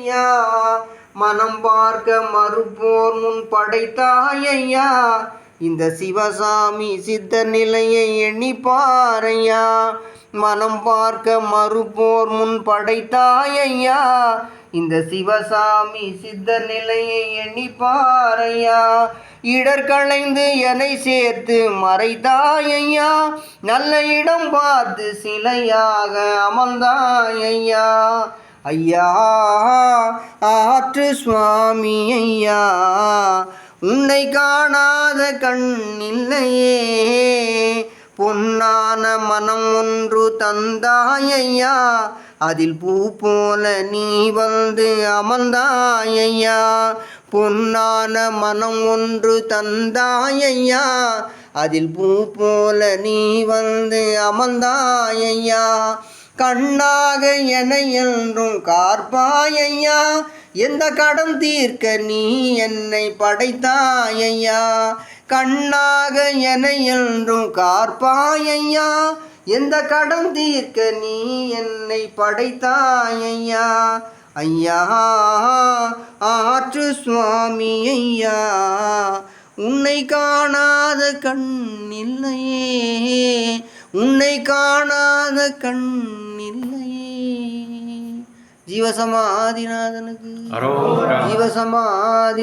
ஐயா. மனம் பார்க்க மறுப்போர் முன் படைத்தாயையா. இந்த சிவசாமி சித்த நிலையை எண்ணிப்பாரையா. மனம் பார்க்க மறுப்போர் முன் படைத்தாயையா. இந்த சிவசாமி சித்த நிலையை எண்ணிப்பாரையா. இடர்களைந்து என்னை சேர்த்து மறைத்தாயையா. நல்ல இடம் பார்த்து சிலையாக அமர்ந்தாயையா. ஐயா ஆற்று சுவாமி ஐயா. உன்னை காணாத கண் இல்லையே. பொன்னான மனம் ஒன்று தந்தாயையா. அதில் பூ போல நீ வந்து அமர்ந்தாயையா. பொன்னான மனம் ஒன்று தந்தாயையா. அதில் பூ போல நீ வந்து அமர்ந்தாயையா. கண்ணாக என என்றும் காப்பாயையா. எந்த கடன் தீர்க்க நீ என்னை படைத்தாயையா. கண்ணாக என என்றும் காப்பாயையா. எந்த கடன் தீர்க்க நீ என்னை படைத்தாயையா. ஐயா ஆற்று சுவாமி ஐயா. உன்னை காணாத கண் இல்லையே. உன்னை காணாத கண் இல்லையே. ஜீவசமாதிநாதனுக்கு ஜீவசமாதி.